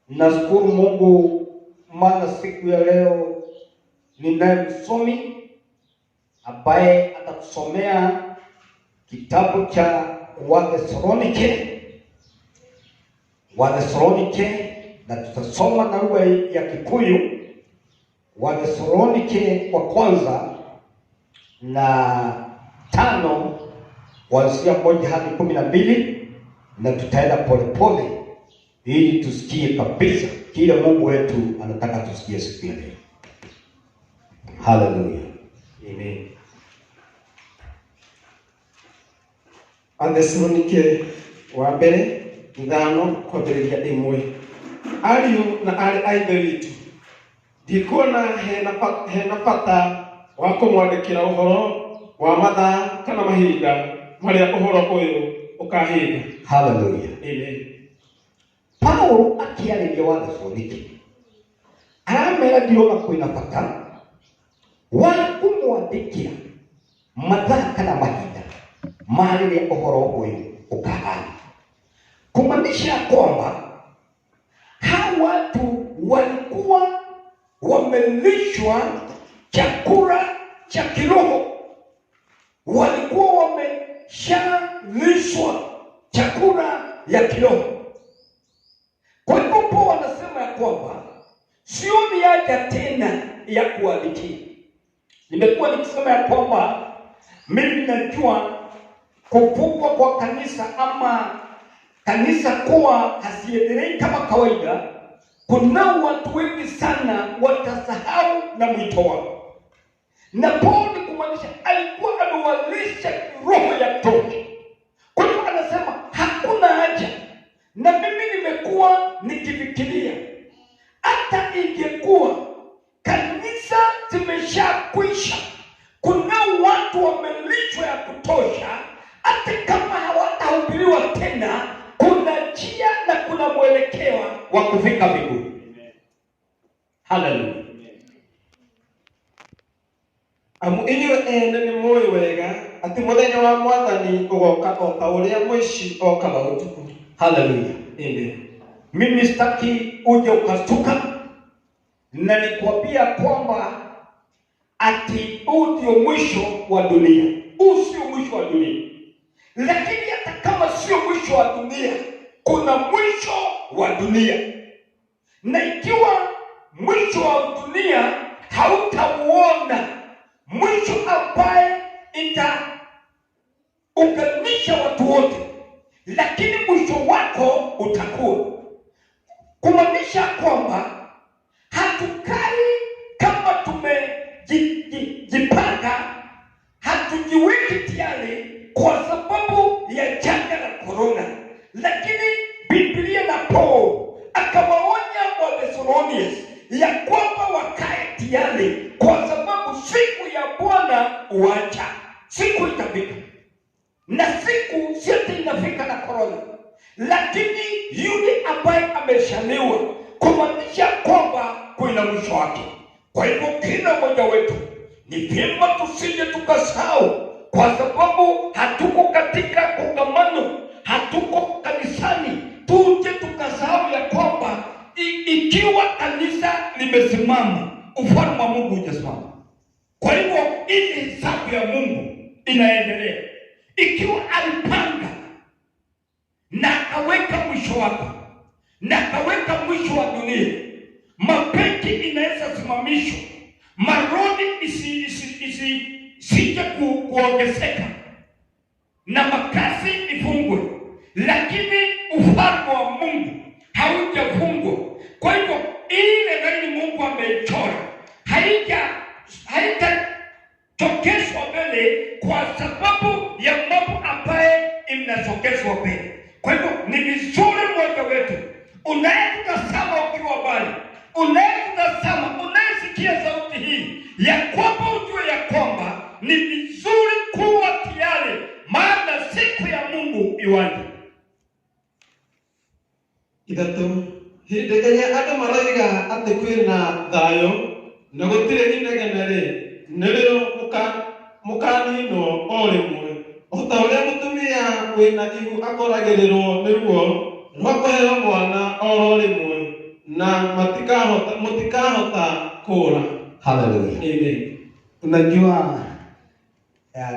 Nashukuru Mungu maana siku ya leo ninaye msomi ambaye atatusomea kitabu cha Wathesalonike, na tutasoma na lugha ya Kikuyu. Wathesalonike wa kwanza na 5 kuanzia 1 hadi 12, na tutaenda polepole ili tusikie kabisa kile Mungu wetu anataka tusikie siku ya leo. Hallelujah. Amen. Wathesalonike wa mbere 5 kwambĩrĩria 1. Ariũ na arĩ a Ithe witũ, ndikuona hena bata wa kũmwandĩkĩra ũhoro wa mathaa kana mahinda marĩa ũhoro ũyũ ũkahinga. Hallelujah. Amen. Paulo akiarĩria Wathesalonike aramera ndirona kwĩna bata wa kũmwandĩkĩra mathaa kana mahinda marĩa ũhoro ũyũ ũkahana, kumaanisha kwamba hawa watu walikuwa wamelishwa chakula cha kiroho, walikuwa wameshalishwa chakula ya kiroho. Kwa hivyo Paulo anasema ya kwamba sioni haja tena ya kuandikia. Nimekuwa nikisema ya kwamba mimi najua kufungwa kwa kanisa ama kanisa kuwa hasiendelei kama kawaida, kuna watu wengi sana watasahau na mwito wao. Na Paulo ni kumaanisha alikuwa amewalisha roho ya kutosha. Kwa hiyo anasema hakuna haja. Na mimi nimekuwa nikifikiria hata ingekuwa kanisa zimeshakwisha, kuna watu wamelishwa ya kutosha, hata kama hawatahubiriwa tena, kuna njia na kuna mwelekeo wa kufika mbinguni. Hallelujah. Amu inyuĩ ene nĩ mũĩ wega atĩ mũthenya wa Mwathani ũgoka o ta ũrĩa mũici okaga ũtukũ. Hallelujah. Amen. Mimi sitaki uje ukastuka na nikwambia kwamba ati huu ndio mwisho wa dunia. Huu sio mwisho wa dunia. Lakini hata kama sio mwisho wa dunia, kuna mwisho wa dunia. Na ikiwa mwisho wa dunia hautauona, mwisho ambaye itaunganisha watu wote, lakini mwisho wako utakuwa kumaanisha kwamba hatukai kama tumejipanga, hatujiweki tayari kwa sababu ya janga la corona. Lakini Biblia na Paulo akawaonya Wathesalonike ya kwamba wakae tayari, kwa sababu siku ya Bwana uacha, siku itafika. Na siku sio inafika na corona, lakini yule ambaye ameshaliwa, kumaanisha kwamba kuna mwisho wake. Kwa hivyo kila mmoja wetu ni vyema tusije tukasahau, kwa sababu hatuko katika kongamano, hatuko kanisani, tuje tukasahau ya kwamba ikiwa kanisa limesimama, ufalme wa Mungu hujasimama. Kwa hivyo ili hesabu ya Mungu inaendelea. Ikiwa alipanga na akaweka mwisho wake na akaweka mwisho wa dunia, mabenki inaweza simamishwa, marodi isije kuongezeka na makazi ifungwe, lakini ufalme wa Mungu haujafungwa. Kwa hivyo ile gari Mungu ameichora haitatokeshwa mbele kwa sababu ya mambo ambaye inasogezwa mbele. Kwa hivyo ni vizuri mmoja wetu unayetazama ukiwa mbali, unayetazama, unayesikia sauti hii, ya kwamba ujue ya kwamba ni vizuri kuwa tayari, maana siku ya Mungu iwaje. Ithatũ, hĩndĩ ĩrĩa andũ maroiga atĩ kwĩna thayũ na gũtirĩ inegene-rĩ, nĩrĩo mũkaninwo o rĩmwe, o ta ũrĩa mũtumia wĩna ihu akoragĩrĩrwo nĩ ruo rwakũheo mwana oro rĩmwe na mũtikahota kũra. Haleluya. Amen. Unajua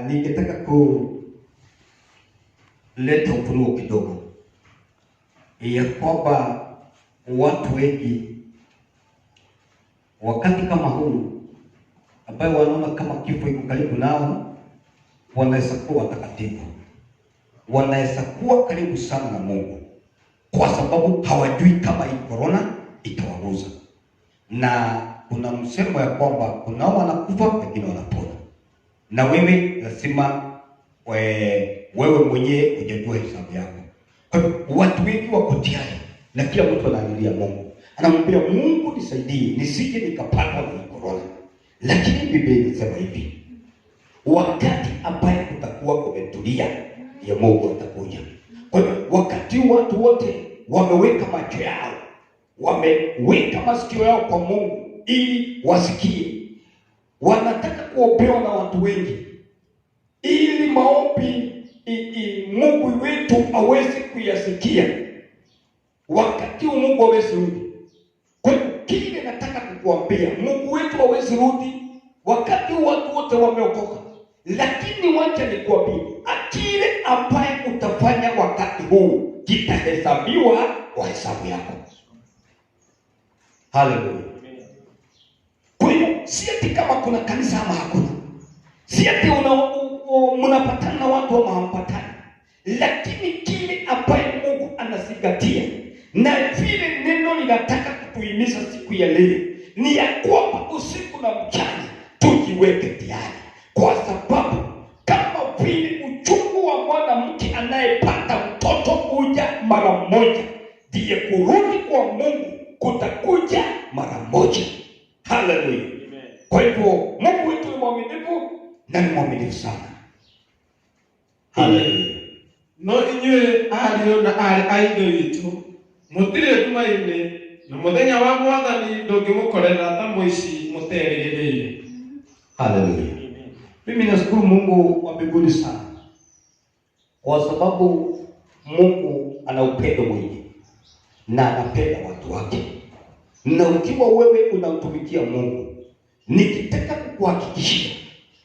ningetaka kuleta ufunuo kidogo ya kwamba watu wengi wakati kama huu ambayo wanaona kama kifo iko karibu nao, wanaweza kuwa watakatifu, wanaweza kuwa karibu sana na Mungu, kwa sababu hawajui kama hii corona itawaguza. Na kuna msemo ya kwamba kuna wanakufa wengine wanapona, na wewe lazima wewe mwenyewe ujajua hesabu yako. Kwa hivyo watu wengi wako tayari, na kila mtu analilia Mungu, anamwambia Mungu nisaidie nisije nikapatwa na corona. Lakini Biblia inasema hivi, wakati ambaye kutakuwa kumetulia ya Mungu atakuja. Kwa hivyo wakati watu wote wameweka macho yao, wameweka masikio yao kwa Mungu ili wasikie, wanataka kuombewa na watu wengi ili maombi Mungu wetu aweze kuyasikia, wakati Mungu hawezi rudi. Kwa hiyo kile nataka kukuambia, Mungu wetu hawezi rudi wakati watu wote wameokoka. Lakini wacha nikwambie, akile ambaye utafanya wakati huu kitahesabiwa kwa hesabu yako. Haleluya. Kwa hiyo si ati kama kuna kanisa ama hakuna, si ati mnapatana na watu ama hampatani, lakini kile ambaye Mungu anazingatia na vile neno linataka kutuhimiza siku ya leo ni ya kwamba usiku na mchana tujiweke tayari, kwa sababu kama vile uchungu wa mwanamke anayepata mtoto kuja mara moja, ndiye kurudi kwa Mungu kutakuja mara moja. Haleluya. Kwa hivyo Mungu wetu ni mwaminifu na ni mwaminifu sana. Haleluya. No inyuĩ ariũ na aarĩ a ithe witũ, mũtirĩ nduma-inĩ na mũthenya wa Mwathani ndũngĩmũkorera ta mũici mũterĩgĩrĩire. Haleluya. Mimi nashukuru Mungu wa mbinguni sana, kwa sababu Mungu ana upendo mwingi na anapenda watu wake. Na ukiwa wewe unamtumikia Mungu, nikitaka kukuhakikishia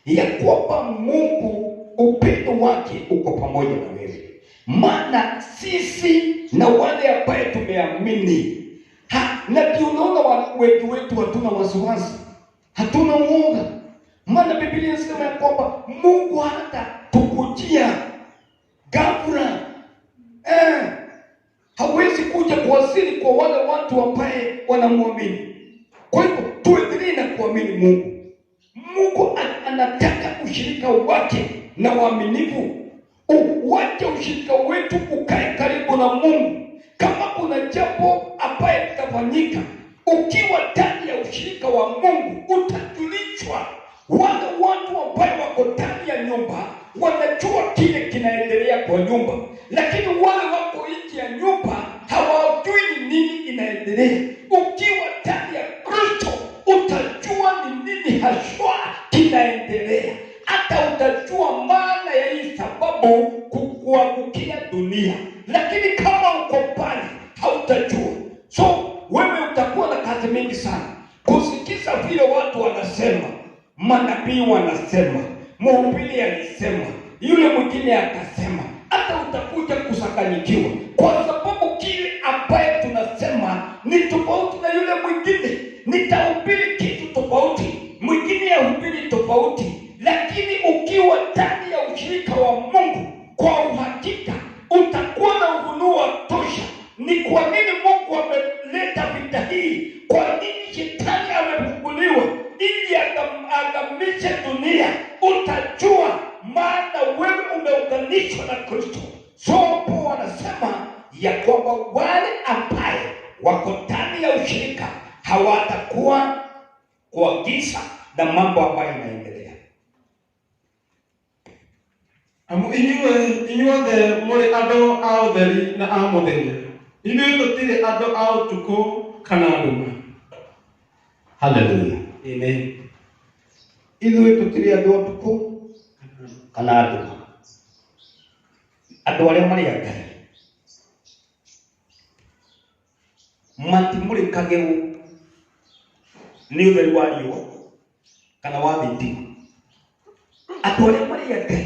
ya kwamba Mungu upendo wake uko pamoja na wewe. Maana sisi na wale ambaye tumeamini, na ndio unaona wengi wetu hatuna wasiwasi, hatuna uoga. Maana Biblia inasema ya kwamba Mungu hata tukujia ghafla, hawezi kuja kuwasili kwa wale watu ambaye wanamwamini. Kwa hivyo tuendelee na kuamini Mungu. Mungu anataka ushirika wake na waaminifu. Uwache ushirika wetu ukae karibu na Mungu. Kama kuna jambo ambaye litafanyika ukiwa ndani ya ushirika wa Mungu, utajulishwa. Wale watu ambao wako ndani ya nyumba wanajua kile kinaendelea kwa nyumba, lakini wale wako nje ya nyumba hawajui ni nini inaendelea. Ukiwa ndani ya Kristo utajua ni nini haswa kinaendelea, hata utajua maana ya hii sababu kuangukia dunia. Lakini kama uko mbali hautajua. So wewe utakuwa na kazi mingi sana kusikiza vile watu wanasema, manabii wanasema, mhubiri alisema, yule mwingine akasema. Hata utakuja kusakanyikiwa, kwa sababu kile ambaye tunasema ni tofauti na yule mwingine. Nitahubiri kitu tofauti, mwingine ahubiri tofauti. Lakini ukiwa ndani ya ushirika wa Mungu, kwa uhakika utakuwa na ufunuo wa tosha. Ni kwa nini Mungu ameleta vita hii? Kwa nini shetani amefunguliwa? Ili agamishe dunia. Utajua maana wewe umeunganishwa na Kristo. So Paulo anasema ya kwamba wale ambaye wako ndani ya ushirika hawatakuwa kwa giza na mambo ambayo yanaendelea. Inyuothe mũrĩ andũ a ũtheri na a mũthenya, ithuĩ tũtirĩ andũ a ũtukũ kana nduma. Haleluya. Amen. Ithuĩ tũtirĩ andũ a ũtukũ kana nduma, andũ arĩa marĩ a Ngai. matimurikagĩrwo nĩ ũtheri wa riũa kana wa thitima. Andũ arĩa marĩ a Ngai,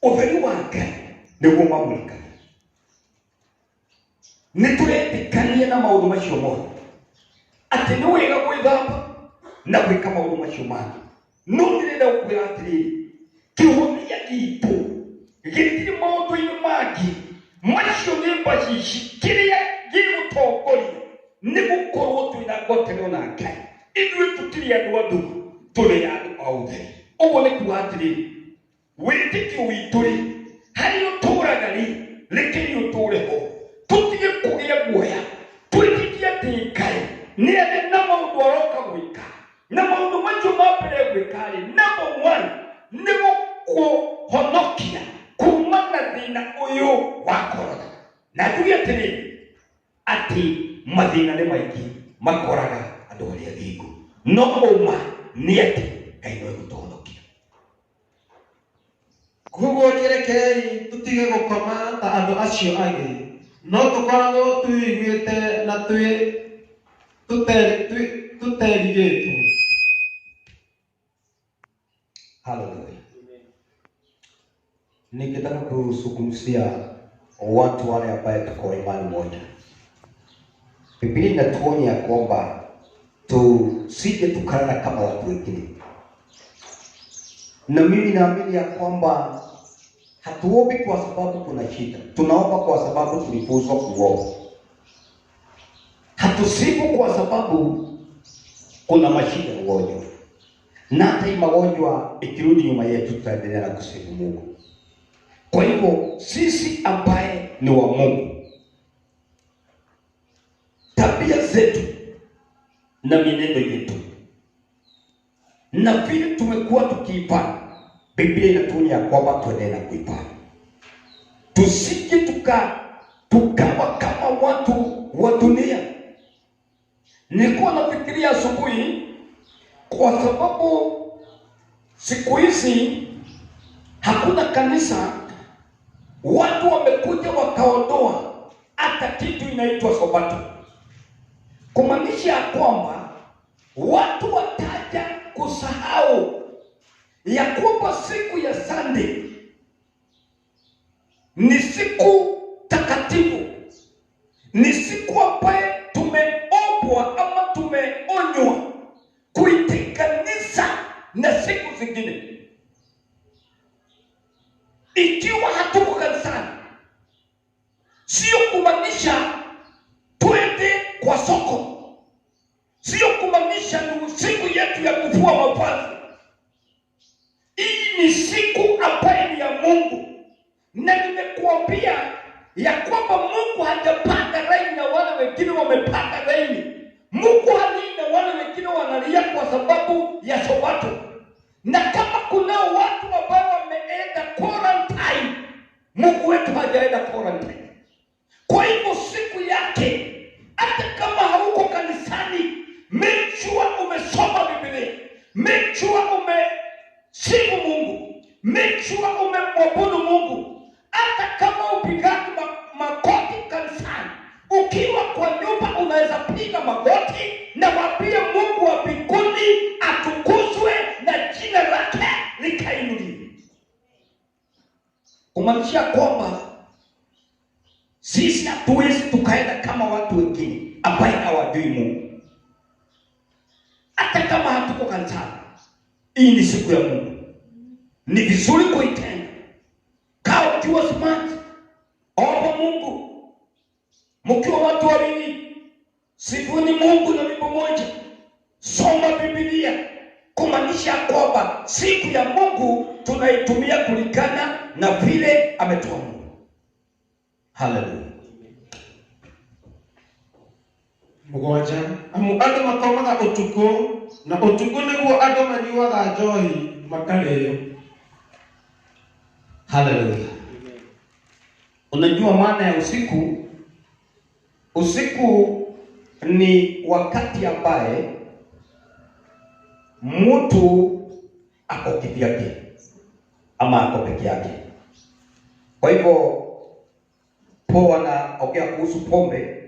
ũtheri wa Ngai nĩguo mamũrikaga. Nĩ tũretĩkania na maũndũ macio mothe atĩ nĩ wega gwĩthamba na gwĩka maũndũ macio mangĩ. No nĩrenda gũkwĩra atĩrĩrĩ, kĩhonia gitũ gĩtirĩ maũndũ-inĩ mangĩ macio nĩ mbacici. Kĩrĩa gĩgũtongoria nĩ gũkorwo twĩna ngwatanĩro na Ngai. Ithuĩ tũtirĩ andũ a nduma, tũrĩ andũ a ũtheri. Ũguo nĩ kuuga atĩrĩrĩ, wĩtĩkio witũ-rĩ, harĩa ũtũũraga-rĩ, rekei ũtũũre ho. Tũtige kũgĩa guoya, twĩtĩkie atĩ Ngai nĩ arĩ na maũndũ aroka gwĩka, na maũndũ macio ma mbere gwĩka-rĩ, number one nĩ gũkũhonokia kuma na thĩna ũyũ wa korona. Na tuge atĩrĩrĩ, atĩ mathĩna nĩ maingĩ makoraga andũ arĩa athingu, no ũma nĩ atĩ Ngai no egũtũhonokia. Koguo kĩrekei tũtige gũkoma ta andũ acio angĩ, no tũkoragwo tũiguĩte na tũterigĩtwo. Haleluya. Ningetaka kuzungumzia watu wale ambaye tuko imani moja. Biblia inatuonya kwamba tusije tukalala kama watu wengine, na mimi naamini ya kwamba hatuombi kwa sababu kuna shida, tunaomba kwa sababu tulifuzwa kuomba. Hatusifu kwa sababu kuna mashida ya ugonjwa, na hata hii magonjwa ikirudi nyuma yetu tutaendelea na kusifu Mungu. Kwa hivyo sisi ambaye ni wa Mungu, tabia zetu na mienendo yetu na vile tumekuwa tukiipana, Biblia inatuonya kwamba tuendelee na kuipana. Tusije tukawa kama watu wa dunia. Nilikuwa nafikiria asubuhi, kwa sababu siku hizi hakuna kanisa, watu wamekuja wakaondoa hata kitu inaitwa Sabato, kumaanisha ya kwamba watu wataja kusahau ya kwamba siku ya Sunday ni siku takatifu, ni siku ambaye tumeombwa ama tumeonywa kuitenganisha na siku zingine. Ikiwa hatuko kanisani, sio kumaanisha twende kwa soko, sio kumaanisha ni siku yetu ya kuvua mavazi. Hii ni siku ambayo ni ya Mungu, na nimekuambia ya kwamba Mungu hajapanga laini na wale wengine wamepanga laini. Mungu halii na wale wengine wanalia kwa sababu ya Sabato. Na kama kuna watu ambao wameenda quarantine, Mungu wetu hajaenda quarantine. Kwa hivyo siku yake, hata kama hauko kanisani, make sure umesoma Biblia, make sure umesifu Mungu, make sure umemwabudu Mungu. Hata kama upigaji magoti kanisani, ukiwa kwa nyumba unaweza piga magoti na mwambie Mungu wa mbinguni atukuzwe na jina lake likainuliwe. Kumaanisha kwamba sisi hatuwezi tukaenda kama watu wengine ambaye hawajui Mungu. Hata kama hatuko kanisani, hii ni siku ya Mungu, ni vizuri kuitenda. Kaa ukiwa smart, omba Mungu. Mkiwa watu wawili, sifuni Mungu na wimbo moja, soma Biblia, kumaanisha kwamba siku ya Mungu tunaitumia kulingana na vile ametoa Mungu. Haleluya. Mũgwanja, amu andũ makomaga ũtukũ, na ũtukũ nĩguo andũ manyuaga njohi makarĩo. Haleluya. Unajua maana ya usiku? Usiku ni wakati ambaye mtu ako kivyake ama ako peke yake. Kwa hivyo Paulo anaongea kuhusu pombe,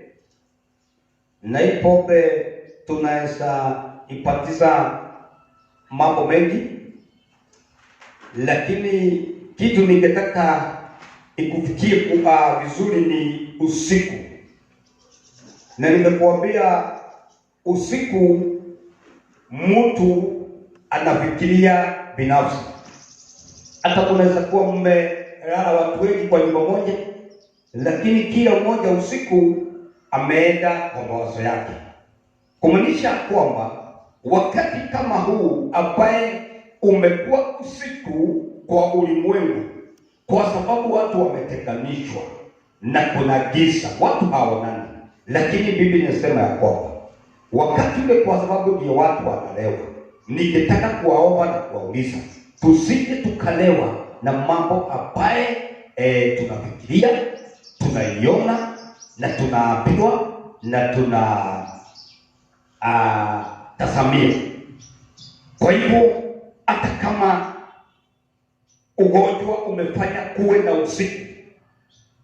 na hii pombe tunaweza ipatiza mambo mengi, lakini kitu ningetaka ikufikie vizuri ni usiku. Na nimekuambia usiku mtu anafikiria binafsi. Hata kunaweza kuwa mmelala watu wengi kwa nyumba moja, lakini kila mmoja usiku ameenda kwa mawazo yake. Kumaanisha kwamba wakati kama huu ambaye umekuwa usiku kwa ulimwengu, kwa sababu watu wametenganishwa na kuna giza, watu hawaonani. Lakini Biblia inasema ya kwamba wakati ule, kwa sababu ndio watu wanalewa, ningetaka kuwaomba na kuwauliza tusije tukalewa na mambo ambaye tunafikiria, tunaiona na tunaambiwa na tazamia. Kwa hivyo hata kama ugonjwa umefanya kuwe na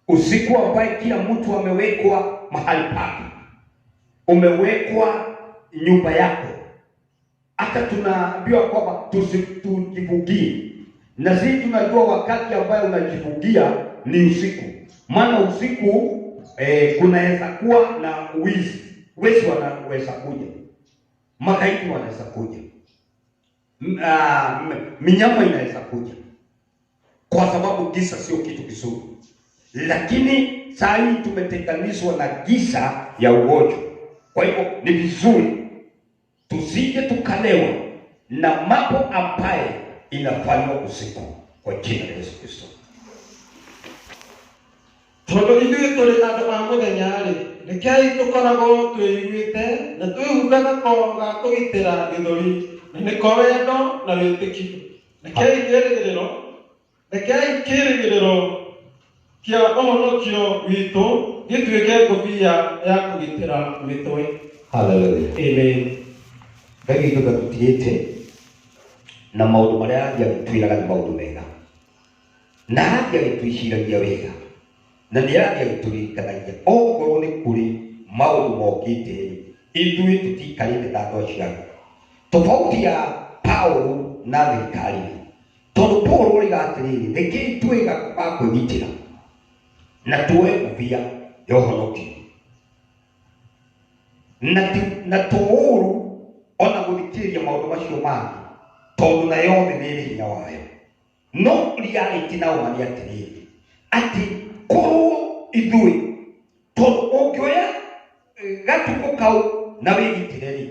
usiku ambaye kila mtu amewekwa mahali pake, umewekwa nyumba yako, hata tunaambiwa kwamba tusijifungie, na sisi tunajua wakati ambaye unajifungia ni usiku. Maana usiku kunaweza kuwa na wezi wanaweza kuja, magaidi wanaweza kuja, minyama inaweza kuja, kwa sababu giza sio kitu kizuri. Lakini saa hii tumetenganishwa na giza ya ugonjwa. Kwa hivyo ni vizuri tusije tukalewa na mambo ambaye inafanywa usiku, kwa jina la Yesu Kristo. Tondu ithuĩ tũrĩ andũ a mũthenya-rĩ, rekei tũkoragwo twĩiguĩte na twĩhumbaga ko ga kũgitĩra gĩthũri, na nĩko wendo na wĩtĩkio. Rekei kĩĩrĩgĩrĩro kĩa ũhonokio witũ gĩtuĩke ngũbia ya kũgitĩra mĩtwe. Hallelujah. Amen. Ngai itũ tũtigĩte na maũndũ marĩa angĩtwĩraga nĩ maũndũ mega, na angĩtwĩciragia wega, na nĩ angĩtũririkanagia okorwo nĩ kũrĩ maũndũ mokĩte, ithuĩ tũtikarĩte ta andũ acio angĩ. Tofauti ya Paulo na thirikari, tondũ Paulo oiga atĩrĩrĩ, rekei twĩga kwĩgitĩra na tuoe ngũbia ya ũhonokio, na tũũru ona gũthikĩrĩria maũndũ macio mangĩ, tondũ nayo thĩ nĩ ĩrĩ hinya wayo. No reality na ũma nĩ atĩrĩrĩ, atĩ korwo ithuĩ, tondũ ũngĩoya gatukũ kau na wĩgitĩre-rĩ,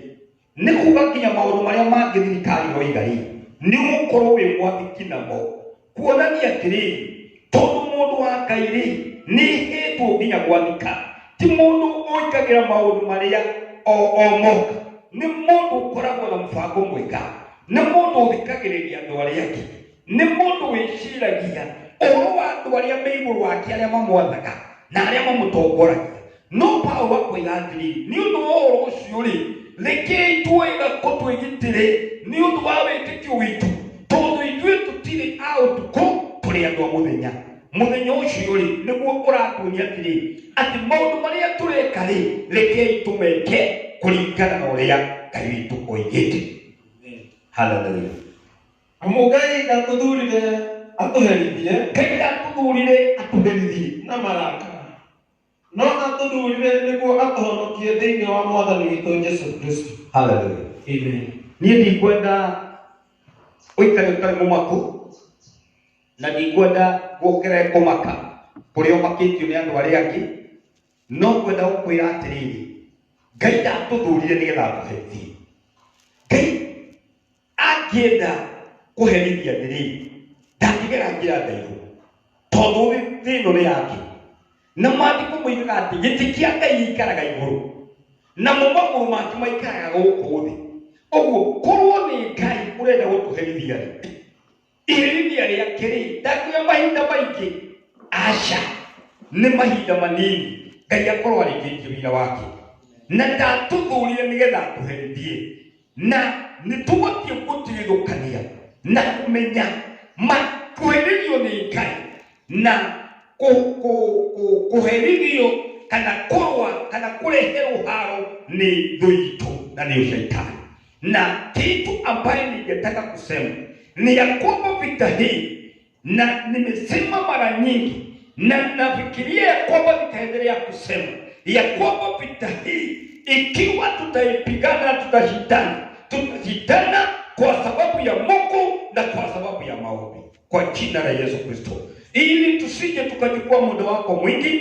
nĩ kuuga nginya maũndũ marĩa mangĩ thirikari yoiga-rĩ, nĩ ũgũkorwo wĩ mwathĩki namo, kuonania atĩrĩrĩ, tondũ mũndũ wa Ngai-rĩ nĩ hetwo nginya gwathĩka. Ti mũndũ ũikagĩra maũndũ marĩa o moka, nĩ mũndũ ũkoragwo na mũbango mwega, nĩ mũndũ ũthikagĩrĩria andũ arĩa angĩ, nĩ mũndũ wĩciragia ũhoro wa andũ arĩa me igũrũ wake, arĩa mamwathaga na arĩa mamũtongoragia. No Paulo akoiga atĩrĩrĩ, nĩ ũndũ wa ũhoro ũcio-rĩ, rekei twĩga ko twĩgitĩre nĩ ũndũ wa wĩtĩkio witũ, tondũ ithuĩ tũtirĩ a ũtukũ, tũrĩ andũ a mũthenya. Mũthenya ũcio-rĩ nĩguo ũratuonia atĩrĩrĩ, atĩ maũndũ marĩa tũreka-rĩ, rekei tũmeke kũringana na ũrĩa Ngai witũ oigĩte. Hallelujah. Amu Ngai ndatũthurire atũherithie, Ngai ndatũthurire atũherithie na marakara, no atũthurire nĩguo atũhonokie thĩinĩ wa Mwathani witũ Jesũ Kristo. Hallelujah. Amen. Niĩ ndikwenda ũikare ũtarĩ mũmaku, na ndikwenda guokere kũmaka kũrĩa ũmakĩtio nĩ andũ arĩa angĩ, no kwenda gũkwĩra atĩrĩrĩ, Ngai ndatũthurire nĩgetha atũherithie. Ngai angĩenda kũherithia atĩrĩrĩ, ndangĩgera njĩra ndaihu, tondũ thĩ ĩno nĩ yake. Na maandĩko moigaga atĩ gĩtĩ kĩa Ngai gĩikaraga igũrũ, namo magũrũ make maikaraga gũkũ thĩ. Ũguo korwo nĩ Ngai ũrenda gũtũherithia-rĩ, iherithia rĩake-rĩ, ndakuoya mahinda maingĩ, aca, nĩ mahinda manini. Ngai akorwo arĩkĩtie wĩra wake, na ndatũthurire nĩgetha atũherithie, na nĩ tũbatiĩ gũtigithũkania na kũmenya kũherithio nĩ Ngai, na kũherithio kana kurwa kana kurehe haro ni dhuitu na ni shetani. Na kitu ambaye ningetaka kusema ni ya kwamba vita hii, na nimesema mara nyingi na nafikiria ya kwamba nitaendelea kusema ya kwamba vita hii ikiwa tutaipigana, tutashindana kwa sababu ya Mungu na kwa sababu ya maombi, kwa jina la Yesu Kristo, ili tusije tukachukua muda wako mwingi.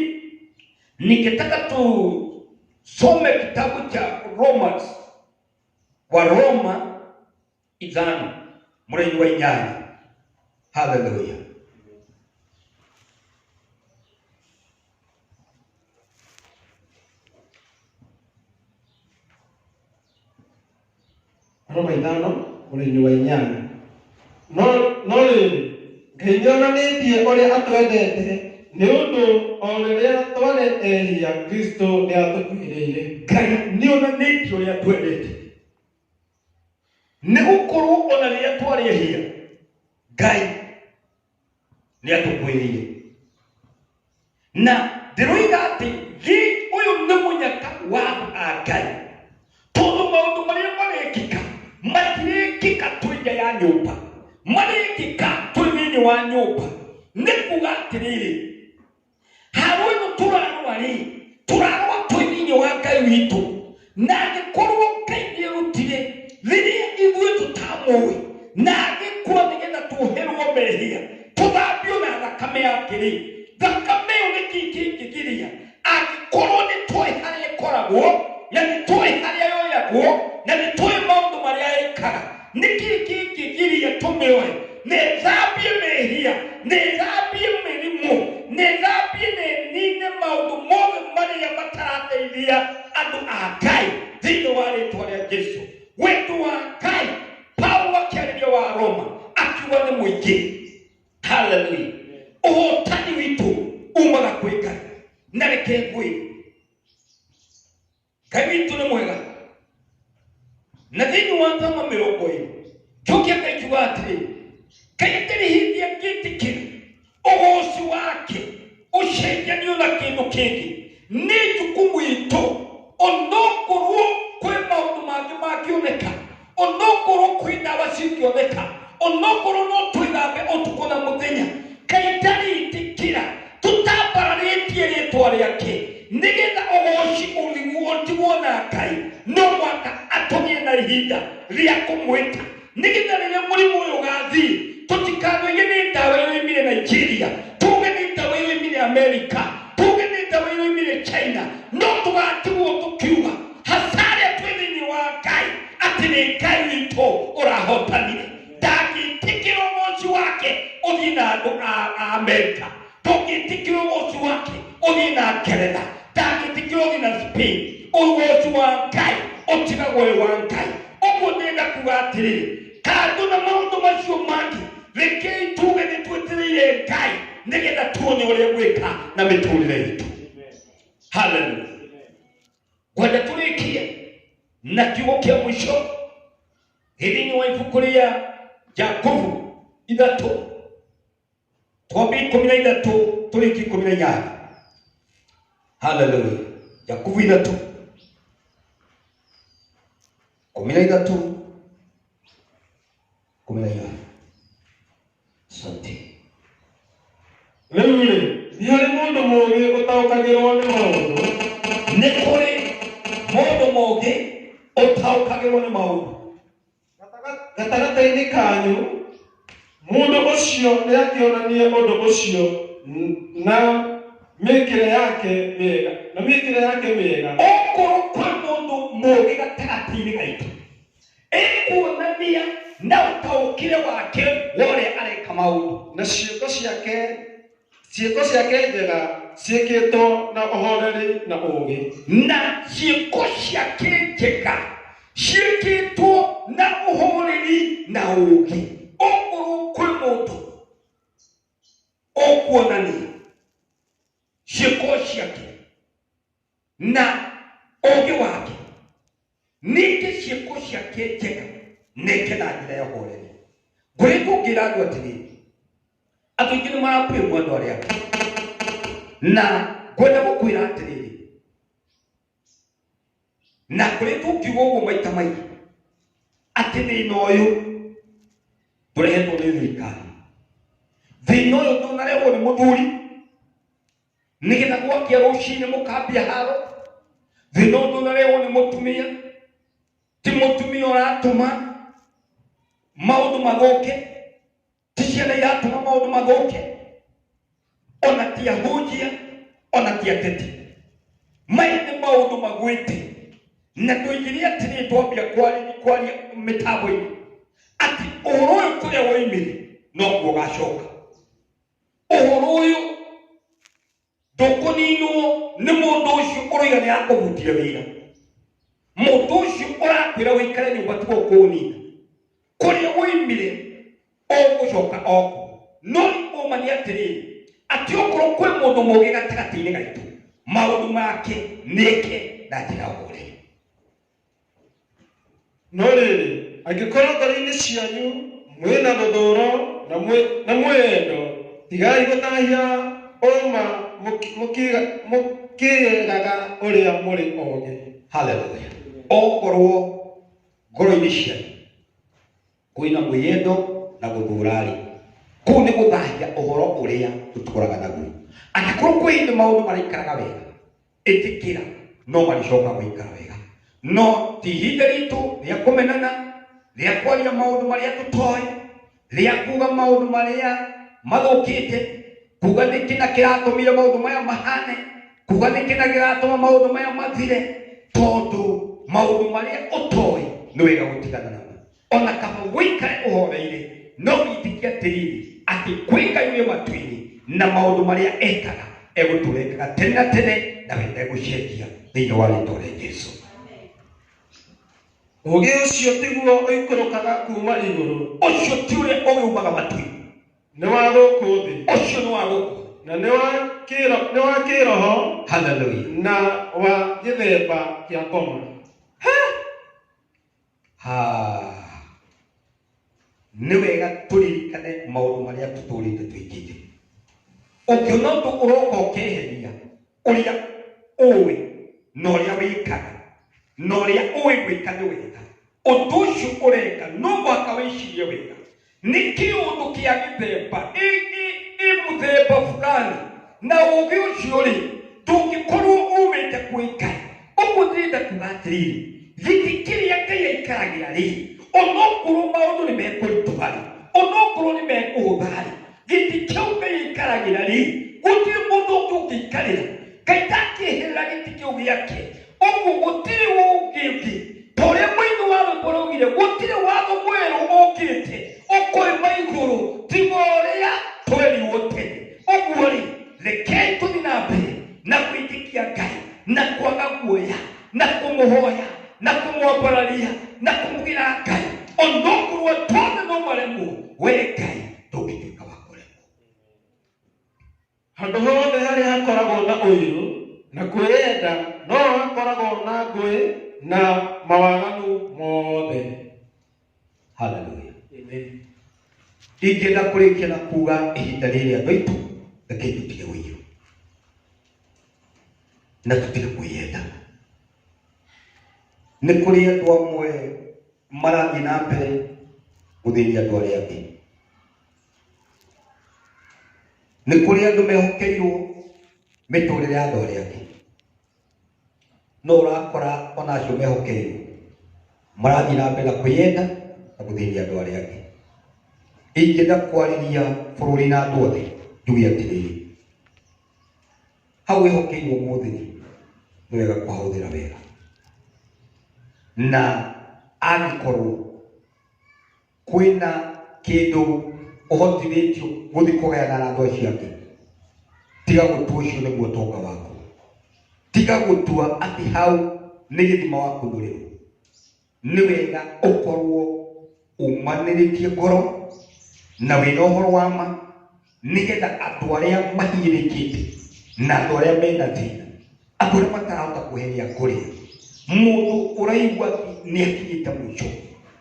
Ningetaka tusome kitabu cha Waroma 5 mstari wa 8. Haleluya. Roma 5 mstari wa 8. No rĩrĩ Ngai nĩonanĩtie ũrĩa atwendete nĩ ũndũ o rĩrĩa twarĩ ehia Kristo nĩatũkuhĩrĩirie. Ngai nĩonanĩtie ũrĩa atwendete nĩ gũkorwo ona rĩrĩa twarĩ ehia Ngai nĩatũkuhĩrĩirie. Na ndĩroiga atĩ ũyũ nĩ mũnyaka wa Ngai, tondũ maũndũ marĩa marekĩka matirĩkĩka twĩ nja ya nyũmba, marekĩka twĩ thĩinĩ wa nyũmba. Nĩ kuuga atĩrĩrĩ, harũ ĩno tũrarũa-rĩ, tũrarũa twĩ thĩinĩ wa Ngai witũ, na angĩkorwo Ngai nĩerutire rĩrĩa ithuĩ tũtamũĩ, na agĩkua nĩgetha tuoherwo mehia, tũthambio na thakame yake-rĩ, thakame ĩyo nĩkĩ kĩngĩgiria? Angĩkorwo nĩ tũĩ harĩa ĩkoragwo, na nĩ tũĩ harĩa yoyagwo, na nĩ tũĩ maũndũ marĩa ĩkaga, nĩkĩ kĩngĩgiria tũmĩoe? Nĩthambie mehia, nĩthambie mĩrimũ, nĩthambie nĩnine maũndũ mothe marĩa matarateithia andũ a Ngai thĩinĩ wa rĩĩtwa rĩa Jesũ. Wendo wa Ngai, Paulo akĩarĩria wa Roma akiuga nĩ mũingĩ. Haleluya. Ũhotani witũ umaga kwĩ Ngai. Na reke ngwĩre, Ngai witũ nĩ mwega. Na thĩinĩ wa Thoma 20 njokia ngaikiuga atĩrĩrĩ, Ngai ndarĩhithia ngĩtĩkĩra ũgooci wake ũcenjanio na kĩndũ kĩngĩ. Nĩ jukumu itũ, onokorwo kwĩ maũndũ mangĩ mangĩoneka, onokorwo kwĩ ndawa cingĩoneka, onokorwo no twĩthambe ũtukũ na mũthenya, Ngai ndarĩtĩkĩra tũtambararĩtie rĩĩtwa rĩake nĩgetha ũgooci ũtigwo na Ngai. No mwaka atũgĩe na ihinda rĩa kũmwĩta, nĩgetha rĩrĩa mũrimũ ũyũ ũgathiĩ tũtikanoige nĩ ndawa yoimire Nigeria, tuge nĩ ndawa yoimire Amerika, tuge nĩ ndawa yoimire China, no tũgatigwo tũkiuga hasarĩa twĩ thĩinĩ wa Ngai atĩ nĩ Ngai witũ ũrahotanire. Ndangĩtĩkĩra ũgooci wake ũthiĩ na andũ a Amerika, ndũngĩtĩkĩra ũgooci wake ũthiĩ na Ngeretha, ndangĩtĩkĩra ũthiĩ na Spain. Ũgooci wa Ngai ũtigagwo wĩ wa Ngai. Ũguo ndĩrenda kuuga atĩrĩrĩ, kando na maũndũ macio mangĩ, rekei tuge nĩ twĩtĩrĩire Ngai nĩgetha tuone ũrĩa gwĩka na mĩtũrĩre itũ. Haleluya. Kwenda tũrĩkie na kiugo kĩa mũico thĩinĩ wa ibuku rĩa Jakubu 3 twambie 13 tũrĩkie 18. Haleluya. Jakubu 3 13 18. Asante. Rĩu-rĩ, nĩ harĩ mũndũ mũũgĩ ũtaũkagĩrwo nĩ maũndũ. Nĩ kũrĩ mũndũ mũũgĩ ũtaũkagĩrwo nĩ maũndũ. Gatagatĩ-inĩ kanyu mũndũ ũcio nĩakĩonanie ũndũ ũcio na mĩĩkĩre yake mĩega. Okorwo kwĩ mũndũ mũũgĩ gatagatĩ-inĩ gaitũ, ĩkuonania na ũtaũkĩre wake wa ũrĩa areka maũndũ, na ciĩko ciake njega ciĩkĩtwo na ũhoreri na ũũgĩ. Na ciĩko ciake njega ciĩkĩtwo na ũhoreri na ũũgĩ. Okorwo kwĩ mũndũ ũkuonania ciĩko ciake na ũũgĩ wake, ningĩ ciĩko ciake njega nĩke na njĩra ya ũhoreri. Ngwĩrĩtwo ngĩra andũ atĩrĩrĩ, andũ aingĩ nĩ marambũrĩrwo andũ arĩa angĩ, na ngwenda gũkwĩra atĩrĩrĩ, na kuri tukiugo maita maingĩ atĩ thĩna ũyũ tũrehetwo nĩ thirikari. Thĩna ũyũ ndũnarehwo nĩ mũthuri nĩgetha gwakia rũcinĩ mũkambia haro. Thĩna ũyũ ndũnarehwo nĩ mũtumia, ti mũtumia ũratũma maũndũ mathũke, ti ciana iratũma maũndũ mathũke, ona ti ahunjia, ona ti ateti. Maya nĩ maũndũ magwĩte, na tũigire atĩrĩ twambia kwaria mĩtambo-inĩ atĩ ũhoro ũyũ kũrĩa woimire noguo ũgacoka. Ũhoro ũyũ ndũkũninwo nĩ mũndũ ũcio ũroiga nĩ akũhutia wĩra. Mũndũ ũcio ũrakwĩra wĩikare nyũmba tiga kũũnina. Kũrĩa woimire ũgũcoka oko. No ũma nĩ atĩrĩrĩ atĩ okorwo kwĩ mũndũ mũũgĩ gatagatĩ-inĩ gaitũ, maũndũ make nĩke na njĩra ũrĩa. No rĩrĩ, angĩkorwo ngoro-inĩ cianyu mwĩna rũthũũro na mwĩyendo, tigai gũtahia ũma mũkĩĩgaga ũrĩa mũrĩ ogĩ. Haleluya. Okorwo ngoro-inĩ cianyu kwĩna mwĩyendo na gũthũũra-rĩ, kũu nĩ gũthahia ũhoro ũrĩa tũtũraga naguo. Angĩkorwo kwĩ hĩndĩ maũndũ maraikaraga wega, ĩtĩkĩra no marĩcoka gũikara wega. No ti ihinda ritũ rĩa kũmenana, rĩa kwaria maũndũ marĩa tũtoĩ, rĩa kuga maũndũ marĩa mathũkĩte, kuga nĩ kĩna kĩratũmire maũndũ maya mahane, kuga nĩ kĩna kĩratũma maũndũ maya mathire, tondũ maũndũ marĩa ũtoĩ nĩ wega gũtigana namo. Ona kaba wĩikare ũhoreire, no wĩtĩkie atĩrĩrĩ atĩ kwĩ Ngai wĩ matu-inĩ na maũndũ marĩa ekaga egũtũrekaga tene na tene, na we ndegũcenjia thĩinĩ wa rĩĩtwa rĩa Jesũ. Ũũgĩ ũcio tiguo ũikũrũkaga kuuma igũrũ. Ũcio ti ũrĩa ũgĩumaga matu-inĩ, nĩ wa gũkũ thĩ. Ũcio nĩ wa gũkũ na nĩ wa kĩroho. Haleluya. Na wa gĩthemba kĩa ngoma. Nĩ wega tũririkane maũndũ marĩa tũtũrĩte twĩkĩte. Ũkĩona ũndũ ũroka ũkeheria ũrĩa ũĩ na ũrĩa wĩkaga na ũrĩa ũĩ gwĩka nĩ wega, ũndũ ũcio ũreka no mũhaka wĩcirie wega. Nĩ kĩũndũ kĩa gĩthemba mũthemba fulani, na ũũgĩ ũcio-rĩ ndũngĩkorwo umĩte kwĩ Ngai. Ũguo ndĩrenda kuga atĩrĩrĩ, gĩtĩ kĩrĩa Ngai aikaragĩra-rĩ, onokorwo maũndũ nĩ mekũritũha-rĩ, onokorwo nĩ mekũhũtha-rĩ, gĩtĩ kĩu Ngai aikaragĩra-rĩ, gũtirĩ mũndũ ũngĩikarĩra. Ngai ndakĩeherera gĩtĩ kĩu gĩake. Ũguo gũtirĩ ũũgĩ ũngĩ, ta ũrĩa mũini wa rwĩmbo raugire, gũtirĩ watho mwerũ ũkĩte ũkoima igũrũ tiga ũrĩa twerirwo tene. Ũguo-rĩ, rekei tũthiĩ na mbere na gwĩtĩkia Ngai na kwaga guoya na kũmũhoya na kũmwambararia na kũmũgĩra Ngai. Onokorwo tothe no maremwo, wee Ngai ndũngĩtuĩka wa kũremwo. Handũ hothe harĩa hakoragwo na ũiru na kwĩyenda, no hakoragwo na ngũĩ na mawaganu mothe. Haleluya. Amen. Ingĩenda kũrĩkia na kuga ihinda rĩrĩ andũ aitũ, rekei tũtige ũiru na tũtige kwĩyenda. Nĩ kũrĩ andũ amwe marathiĩ na mbere gũthĩnia andũ arĩa angĩ. Nĩ kũrĩ andũ mehokeirwo mĩtũrĩre ya andũ arĩa angĩ, no ũrakora ona acio mehokeirwo marathiĩ na mbere na kwĩyenda na gũthĩnia andũ arĩa angĩ. Ingĩenda kwarĩria bũrũri na andũ othe njuge atĩrĩrĩ, hau wĩhokeirwo ũmũthĩ nĩ wega kũhũthĩra wega, na angĩkorwo kwĩna kĩndũ ũhotithĩtio gũthiĩ kũgayana na andũ acio angĩ, tiga gũtua ũcio nĩguo ũtonga waku, tiga gũtua atĩ hau nĩ gĩthima wa kũnũrĩrwo. Nĩ wega ũkorwo umanĩrĩtie ngoro na wĩna ũhoro wa ma, nĩgetha andũ arĩa mahinyĩrĩkĩte na andũ arĩa mena thĩna, andũ arĩa matarahota kweheria kũrĩa, mũndũ ũraigua nĩ akinyĩte mũico,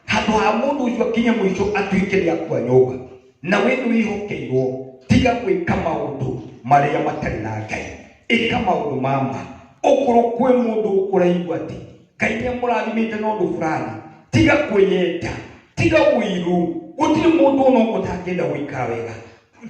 handũ ha mũndũ ũcio akinye mũico atuĩke nĩ akua nyũmba, na we nĩ wĩhokeirwo, tiga gwĩka maũndũ marĩa matarĩ na Ngai, ĩka maũndũ ma ma. Ũkorwo kwĩ mũndũ ũraigua atĩ Ngai nĩ amũrathimĩte na ũndũ fulani. Tiga kwĩyenda, tiga ũiru. Gũtirĩ mũndũ ona ũtangĩenda gũikara wega.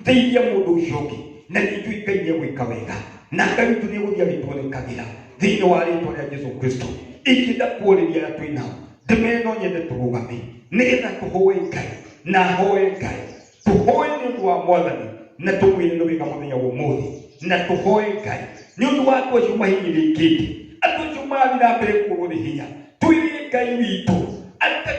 Teithia mũndũ ũcio ũngĩ, na nĩnjũĩ Ngai nĩ egwĩka wega, na Ngai witũ nĩ egũthiĩ agĩtuonekagĩra thĩinĩ wa rĩĩtwa rĩa Jesũ Kristo. Ingĩenda kũũrĩria arĩa twĩ nao, ndĩmere no nyende tũrũgame nĩgetha tũhũe Ngai na hoe Ngai. Tũhũe nĩ ũndũ wa Mwathani na tũmwĩre nĩ wega mũthenya wa ũmũthĩ, na tũhũe Ngai nĩ ũndũ wa andũ acio mahinyĩrĩkĩte, andũ acio marathiĩ na mbere kũrwo nĩ hinya. Twĩrire Ngai witũ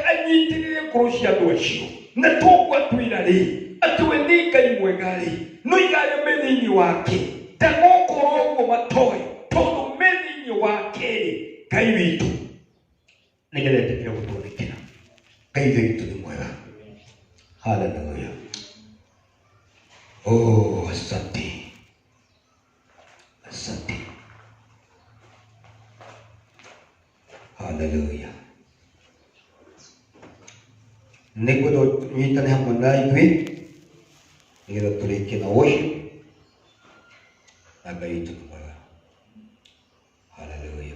anyitĩrĩre ngoro cia andũ acio, na tũgwa twĩra rĩ atĩ we nĩ Ngai mwega rĩ, no igareme thĩinĩ wake, ndagũkorwo ũguo matoĩ, tondũ me thĩinĩ wake rĩ, Ngai witũ nĩgetha etĩkĩre gũtũthĩkĩra. Ngai witũ nĩ mwega. Haleluya. Oh, asante, asante. Haleluya. Nĩngwenda tũnyitane hamwe na ithuĩ nĩgetha tũrĩkie na worship, na Ngai witũ nĩ mwega. Haleluya.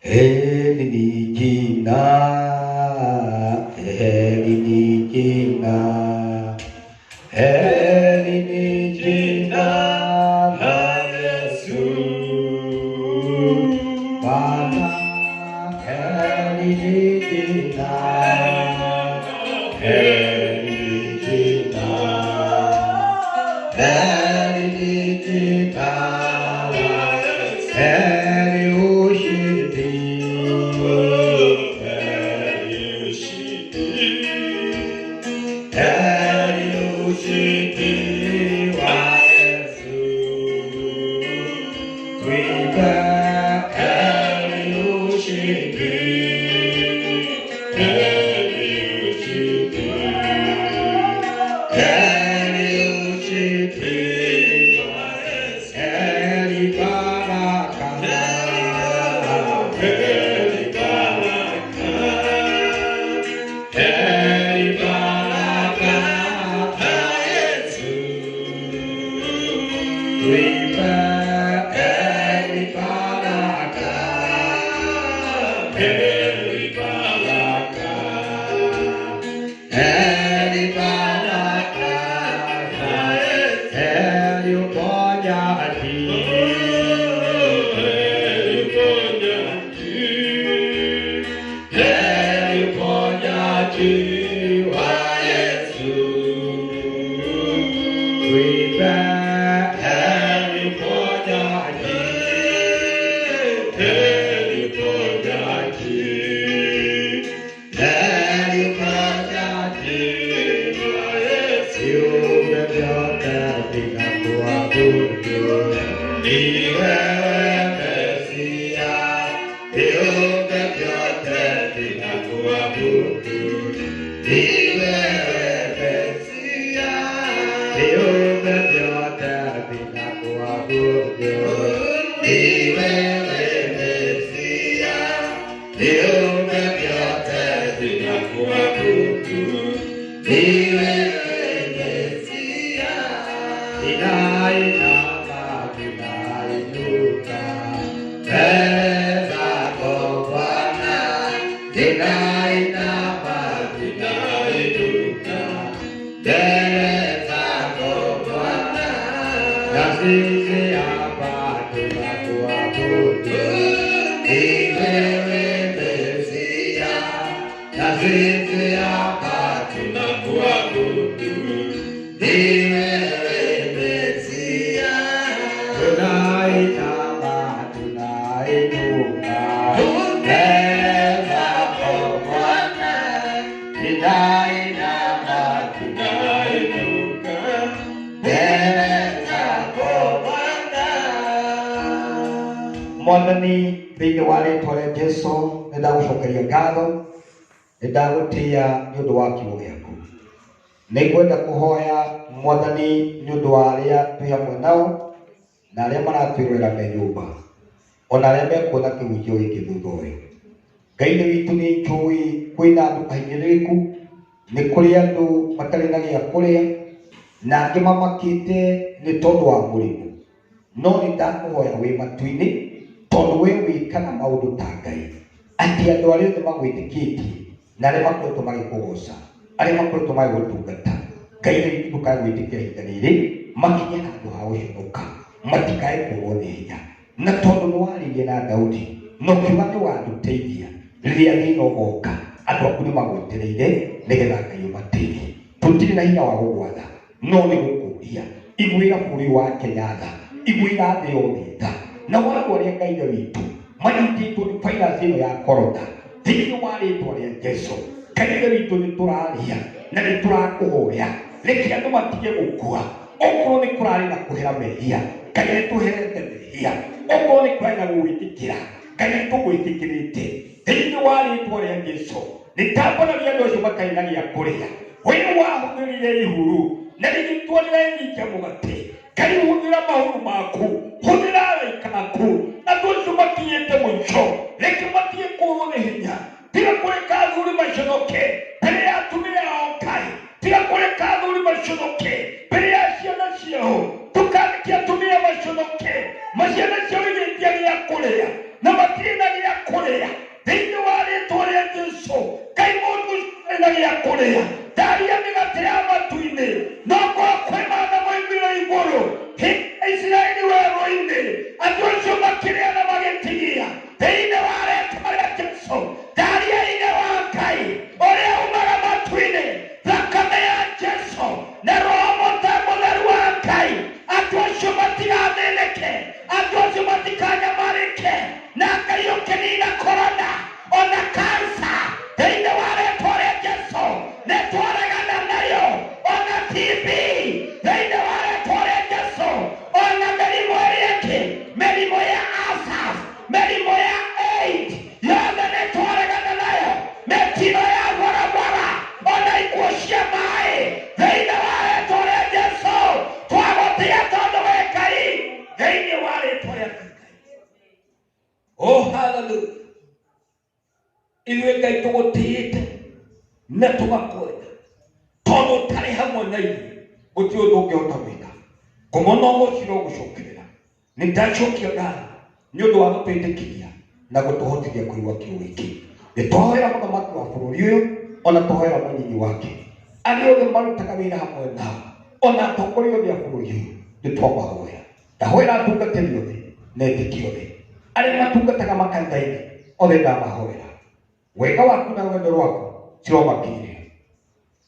Heri ni jina, heri ni jina, heri ni jina la Yesu. Bwana, heri ni jina, heri ni jina, heri ni jina la Yesu. Heri ushindi, heri ushindi, heri ushindi wa Yesu. Tuimbe heri ushindi, heri ushindi, heri ushindi wa Yesu. Heri baraka, heri baraka, heri baraka za Yesu. Tuimbe heri baraka, heri baraka, heri baraka za Yesu. Heri uponyaji, heri uponyaji, heri uponyaji wa Yesu. Tuimbe heri uponyaji, heri uponyaji, heri uponyaji wa Yesu. Viumbe vyote vinakuabudu, ni wewe Mesia. Viumbe vyote vinakuabudu, ni wewe Mesia. Viumbe vyote vinakuabudu, ni wewe Mesia. Viumbe vyote vinakuabudu, ni wewe Mesia. Ninainama, ninainuka mbele zako Bwana. Ninainama, ninainuka mbele zako Bwana. Na sisi hapa tunakuabudu, ni wewe Mesia. Na sisi hapa tunakuabudu, ni wewe Mesia. Tunainama, tunainuka mbele zako Bwana. Ninainama, tunainuka mbele zako Bwana. Mwathani, thĩinĩ wa rĩĩtwa rĩa Jesũ, nĩndagũcokeria ngatho, nĩndagũtĩĩa nĩ ũndũ wa kiugo gĩaku. Nĩngwenda kũhoya Mwathani nĩ ũndũ wa arĩa twĩ hamwe nao, na arĩa maratwĩrorera me nyũmba, ona arĩa mekuona kĩhunjio gĩkĩ thutha ũyũ. Ngai nĩ witũ nĩ njũĩ kwĩna andũ ahinyĩrĩrĩku, nĩ kũrĩ andũ matarĩ na gĩa kũrĩa, na angĩ mamakĩte nĩ tondũ wa mũrimũ. No nĩndakũhoya wĩ matu-inĩ, tondũ we kana maundu ta Ngai ati andu aria othe magwitikitie na aria makoretwo magikugoca aria makoretwo magigutungata Ngai nĩ ndũkagwĩtĩkĩra ihinda rĩrĩ makinye handũ ha gũconoka matikae kũrwo nĩ hinya na tondũ nĩ waririe na Daudi na ũkiuga nĩ wandũteithia rĩrĩa thĩna ũgoka andũ aku nĩ magwetereire nĩgetha Ngai ũmateithie. Tũtirĩ na hinya wa gũgwatha no nĩ gũkũria igwĩra bũrũri wa Kenya tha igwĩra thĩ yothe tha na wandũ arĩa Ngai witũ manyitĩtwo nĩ virus ĩno ya corona thĩinĩ wa rĩtwa rĩa Jesũ. Ngai witũ nĩ tũraria na nĩ tũrakũhoya reke andũ matige gũkua okorwo nĩ kũrarĩ na kũhera mehia Ngai nĩ tũherete mehia okorwo nĩ kũrarĩ na gũgwĩtĩkĩra Ngai nĩ tũgwĩtĩkĩrĩte thĩinĩ wa rĩtwa rĩa Jesũ. Nĩ tambanagia andũ acio matarĩ na gĩa kũrĩa wĩna wahũthĩrire ihuru na rĩgĩtwarĩra nyingia mũgate Ngai hũthĩra mahũri maku hũthĩra araika aku andũ acio makinyĩte mũico reke matige kũrwo nĩ hinya tiga kũreka athuri maconoke mbere ya atumia ao Ngai tiga kũreka athuri maconoke mbere ya ciana ciao tũkandĩke atumia maconoke maciana ciao igĩtia gĩa kũrĩa na matirĩ na gĩa kũrĩa thĩinĩ wa rĩtwa rĩa Jesũ. Ngai mũndũ ũcio na gĩa kũrĩa ndaria mĩgate ya matu-inĩ no kwĩ mana moimire igũrũ Isiraeli werũ-inĩ andũ acio makĩrĩa na magĩtigia thĩinĩ wa rĩtwa rĩa Jesũ. Ndaria ine wa Ngai ũrĩa umaga matu-inĩ thakame ya Jesũ na roho mũtheru wa Ngai andũ acio matigathĩnĩke andũ acio matikanyamarĩke na Ngai ũkĩnina corona ona kansa thĩinĩ wa rĩtwa rĩa Jesũ nĩ twaregana nayo ona TB thĩinĩ wa rĩtwa rĩa Jesũ ona mĩrimũ ĩrĩa ĩngĩ mĩrimũ ya ulcers mĩrimũ ya AIDS yothe nĩ twaregana nayo mĩtino ya barabara ona ikuũ cia maĩ thĩinĩ wa rĩtwa rĩa Jesũ twagũtiga tondũ wĩ Ngai thĩinĩ wa rĩtwa rĩa Ngai. Oh hallelujah. Ithuĩ Ngai tũgũtĩĩte na tũgakwenda tondũ ũtarĩ hamwe na ithuĩ gũtirĩ ũndũ ũngĩhota gwĩka ngũmona ũgũcira ũgũcokerera. Nĩ ndacokia ngatho nĩ ũndũ wa gũtwĩtĩkĩria na gũtũhotithia kũigua kiugo gĩkĩ. Nĩ twahoera mũthamaki wa bũrũri ũyũ ona twahoera mũnyinyi wake arĩa othe marutaga wĩra hamwe nao ona atongoria othe a bũrũri ũyũ nĩ twamahoera. Ndahoera atungatĩri othe na etĩkia othe arĩa matungataga makanitha-inĩ othe ndamahoera. Wega waku na wendo rwaku ciromakinyĩre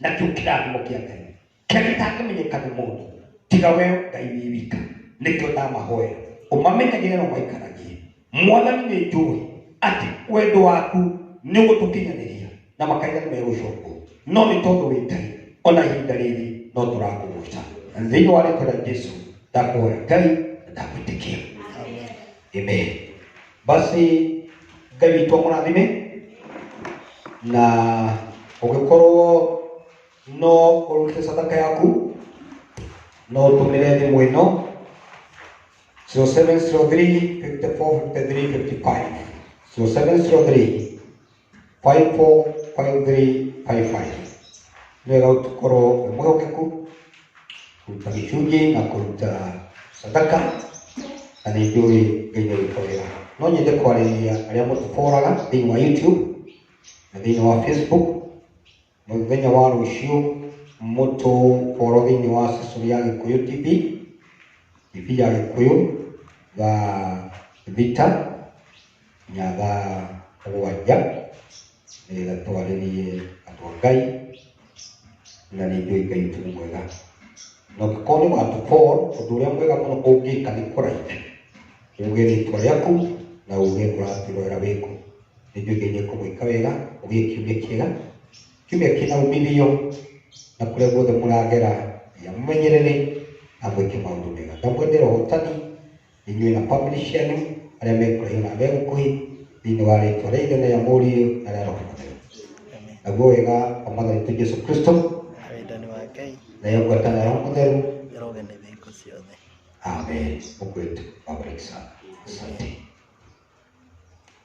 na kĩu kĩrathimo kĩa Ngai kĩrĩa gĩtangĩmenyeka nĩ mũndũ tiga we Ngai wĩ wika nĩkĩo ndamahoera ũmamenyagĩre na ũmaikaragie. Mwathani nĩ njũĩ atĩ wendo waku nĩ ũgũtũkinyanĩria na makaitha nĩ megũcokwo no nĩ tondũ wĩ Ngai ona ihinda rĩrĩ no tũrakũgoca na thĩinĩ wa rĩtwa rĩa Jesũ ndakuhoya Ngai na ndakwĩtĩkia. Amen. Basi Ngai witũ amũrathime na ũgĩkorwo no ũrute sadaka yaku no ũtũmĩre thimũ ĩno 0703 54 53 55 0703 545355. Nĩ wega gũkorwo mwĩhokeku kũruta gĩcunjĩ na kũruta sadaka na nĩ njũĩ Ngai nĩ wĩkorera. No nyende kwarĩria arĩa mũtũboraga thĩinĩ wa YouTube na thĩinĩ wa Facebook mũthenya wa rũciũ mũtũboro thĩinĩ wa ceceni ya Gĩkũyũ TV ya Gĩkũyũ thaa thita nginya thaa mũgwanja nĩgetha twarĩrie andũ a Ngai na nĩ njũĩ Ngai witũ nĩ mwega. Na ũngĩkorwo nĩ watũboro ũndũ ũrĩa mwega mũno ũngĩka nĩ kũraiha uge rĩtwa rĩaku na uge ũratwĩrorera wĩkũ. Nĩ njũĩ Ngai nĩekũmwĩka wega ũgĩe kiumia kĩega kiumia kĩna umithio na kũrĩa guothe mũragera mũmenyerere na mwĩke maũndũ mega. Ndamwendera ũhotani inyuĩ na family cianyu arĩa mekũraihu na megũkuhĩ thĩinĩ wa rĩtwa rĩa Ithe na rĩa Mũriũ na rĩa Roho Mũtheru. Naguo wega wa Mwathani witũ Jesũ Kristo na ya ngwatanĩro ya Roho Mũtheru. Amen. Mungu wetu awabariki sana. Asante.